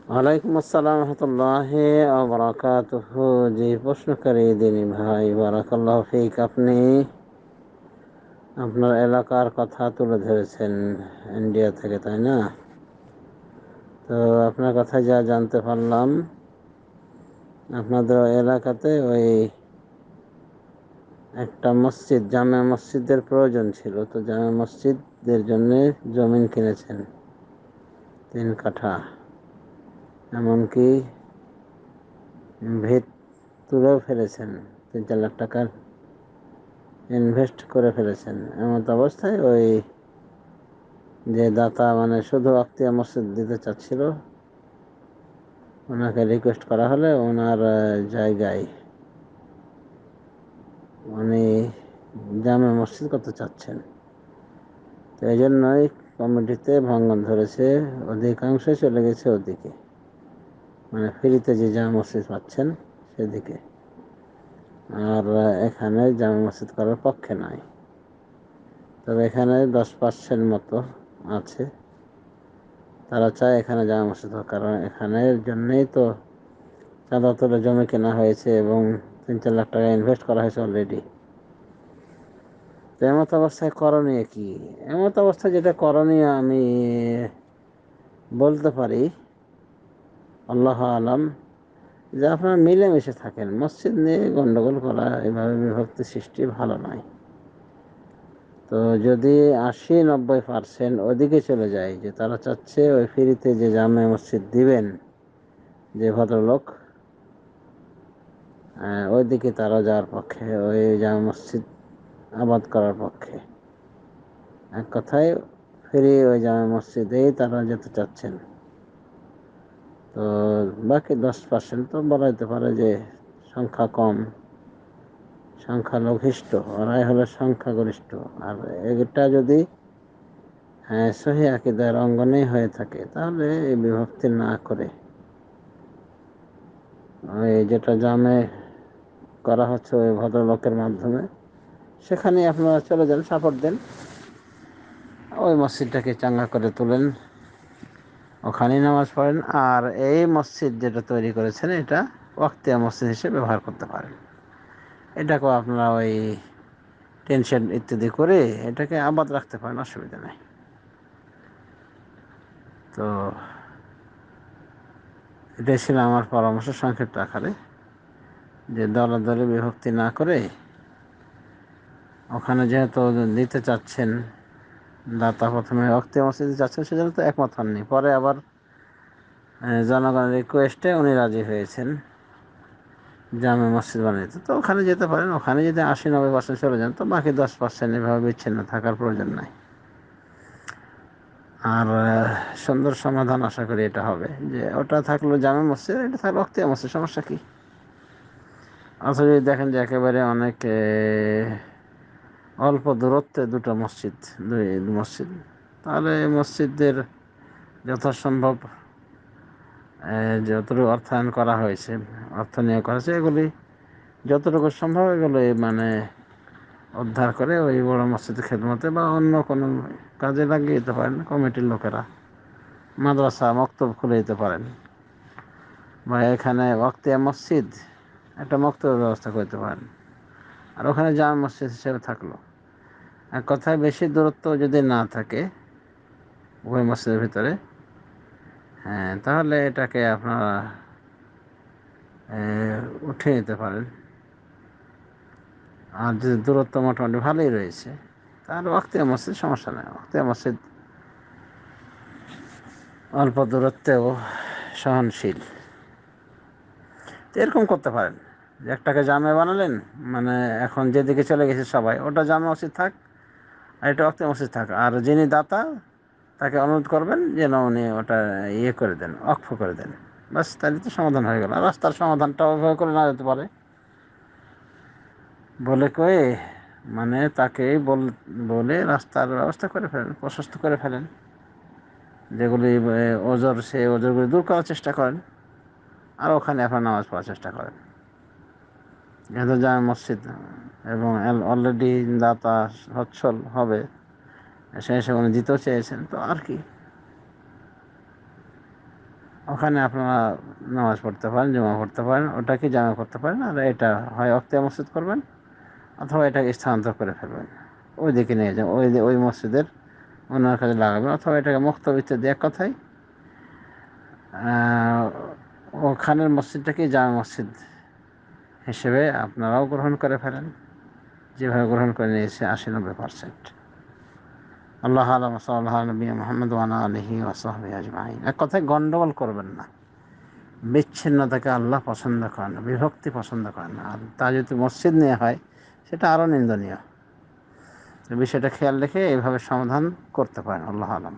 ওয়ালাইকুম আসসালাম রহমতুল্লাহি ওয়া বারাকাতুহু। জি, প্রশ্নকারী দিনী ভাই, বারাকাল্লাহু ফিক। আপনি আপনার এলাকার কথা তুলে ধরেছেন, ইন্ডিয়া থেকে, তাই না? তো আপনার কথা যা জানতে পারলাম, আপনাদের এলাকাতে ওই একটা মসজিদ, জামে মসজিদের প্রয়োজন ছিল। তো জামে মসজিদের জন্য জমিন কিনেছেন 3 কাঠা, এমনকি ভিত তুলেও ফেলেছেন, 3-4 লাখ টাকার ইনভেস্ট করে ফেলেছেন। এমন অবস্থায় ওই যে দাতা, মানে শুধু আক্তিয়া মসজিদ দিতে চাচ্ছিল, ওনাকে রিকোয়েস্ট করা হলে ওনার জায়গায় উনি জামে মসজিদ করতে চাচ্ছেন। তো এই জন্যই কমিটিতে ভাঙন ধরেছে, অধিকাংশ চলে গেছে ওদিকে, মানে ফ্রিতে যে জামে মসজিদ পাচ্ছেন সেদিকে। আর এখানে জামে মসজিদ করার পক্ষে নয়। তবে এখানে 10% মতো আছে, তারা চায় এখানে জামে মসজিদ হোক, কারণ এখানের জন্যেই তো চাঁদা তুলে জমি কেনা হয়েছে এবং 3-4 লাখ টাকা ইনভেস্ট করা হয়েছে অলরেডি। তো এমত অবস্থায় করণীয় কি? এমত অবস্থায় যেটা করণীয় আমি বলতে পারি, আল্লাহ আলাম, যে আপনারা মিলেমিশে থাকেন। মসজিদ নিয়ে গন্ডগোল করা, এভাবে বিভক্তি সৃষ্টি ভালো নয়। তো যদি 80-90% ওদিকে চলে যায়, যে তারা চাচ্ছে ওই ফ্রিতে যে জামে মসজিদ দিবেন যে ভদ্রলোক, ওইদিকে তারা যাওয়ার পক্ষে, ওই জামে মসজিদ আবাদ করার পক্ষে। এক কথায় ফ্রি ওই জামে মসজিদেই তারা যেতে চাচ্ছেন। তো বাকি 10% তো বলা যেতে পারে যে সংখ্যা কম, সংখ্যালঘিষ্ঠ, ওরাই হলো সংখ্যাগরিষ্ঠ। আর এটা যদি সহি আকীদার অঙ্গনে হয়ে থাকে, তাহলে এই বিভক্তি না করে ওই যেটা জামে করা হচ্ছে ওই ভদ্রলোকের মাধ্যমে, সেখানে আপনারা চলে যান, সাপোর্ট দেন, ওই মসজিদটাকে চাঙ্গা করে তোলেন, ওখানেই নামাজ পড়েন। আর এই মসজিদ যেটা তৈরি করেছেন, এটা ওয়াক্তিয়া মসজিদ হিসেবে ব্যবহার করতে পারেন। এটাকেও আপনারা ওই টেনশন ইত্যাদি করে এটাকে আবাদ রাখতে পারেন, অসুবিধা নেই। তো এটাই ছিল আমার পরামর্শ সংক্ষিপ্ত আকারে, যে দলাদলি বিভক্তি না করে, ওখানে যেহেতু দিতে চাচ্ছেন দাতা, প্রথমে ওয়াক্তিয়া মসজিদে চাচ্ছেন, সেজন্য তো একমত হননি, পরে আবার জনগণের রিকোয়েস্টে উনি রাজি হয়েছেন জামে মসজিদ বানাইতে। তো ওখানে যেতে পারেন। ওখানে যদি 80-90% চলে যান, তো বাকি 10% এভাবে বিচ্ছিন্ন থাকার প্রয়োজন নাই। আর সুন্দর সমাধান আশা করি এটা হবে, যে ওটা থাকলো জামে মসজিদ, এটা থাকলো ওয়াক্তিয়া মসজিদ, সমস্যা কি? অথচ যদি দেখেন যে একেবারে অনেক অল্প দূরত্বে দুটো মসজিদ, দুই মসজিদ, তাহলে মসজিদদের যথাসম্ভব যতটুকু অর্থায়ন করা হয়েছে, অর্থ নিয়োগ করা হয়েছে, এগুলি যতটুকু সম্ভব এগুলো মানে উদ্ধার করে ওই বড় মসজিদের খেদমতে বা অন্য কোনো কাজে লাগিয়ে দিতে পারেন। কমিটির লোকেরা মাদ্রাসা মক্তব খুলে দিতে পারেন, বা এখানে ওয়াক্তিয়া মসজিদ একটা মক্তবের ব্যবস্থা করতে পারেন, আর ওখানে জামে মসজিদ হিসেবে থাকলো। এক কথায় বেশি দূরত্ব যদি না থাকে উভয় মসজিদের ভিতরে, হ্যাঁ, তাহলে এটাকে আপনারা উঠিয়ে নিতে পারেন। আর যদি দূরত্ব মোটামুটি ভালোই রয়েছে, তাহলে ওয়াক্তিয়া মসজিদ সমস্যা নেই। ওয়াক্তিয়া মসজিদ অল্প দূরত্বেও সহনশীল। তো এরকম করতে পারেন যে একটাকে জামে বানালেন, মানে এখন যেদিকে চলে গেছে সবাই, ওটা জামে মসজিদ থাক, আর এটা ওয়াক্তিয়া মসজিদ থাক। আর যিনি দাতা, তাকে অনুরোধ করবেন যেন উনি ওটা ইয়ে করে দেন, অক্ষ করে দেন। বাস, তাহলে তো সমাধান হয়ে গেল। আর রাস্তার সমাধানটাও ওইভাবে করে না যেতে পারে, বলে কয়ে, মানে তাকে বলে রাস্তার ব্যবস্থা করে ফেলেন, প্রশস্ত করে ফেলেন, যেগুলি ওজর, সে ওজরগুলি দূর করার চেষ্টা করেন, আর ওখানে আপনার নামাজ পড়ার চেষ্টা করেন। যেহেতু জামে মসজিদ এবং অলরেডি দাতা সচ্ছল হবে, সে হিসেবে উনি দিতেও চেয়েছেন, তো আর কি। ওখানে আপনারা নামাজ পড়তে পারেন, জুমা পড়তে পারেন, ওটাকে জামা করতে পারেন। আর এটা হয় অক্তিয়া মসজিদ করবেন অথবা এটাকে স্থানান্তর করে ফেলবেন, ওই দিকে নিয়ে যান, ওই মসজিদের ওনার কাছে লাগাবেন, অথবা এটাকে মুক্তব ইত্যাদি এক কথায় ওখানের মসজিদটাকে জামা মসজিদ হিসেবে আপনারাও গ্রহণ করে ফেলেন, যেভাবে গ্রহণ করে নিয়েছে ৮০-৯০%। আল্লাহ আলাম সাল্লাল্লাহু আলা নবিয়্যিনা মুহাম্মদ ওয়া আলা আলিহি ওয়া সাহবিহি আজমাইন। এক কথায় গন্ডগোল করবেন না। বিচ্ছিন্নতাকে আল্লাহ পছন্দ করেন না, বিভক্তি পছন্দ করেন না। আর তা যদি মসজিদ নিয়ে হয় সেটা আরও নিন্দনীয়। বিষয়টা খেয়াল রেখে এইভাবে সমাধান করতে পারেন। আল্লাহ আলাম।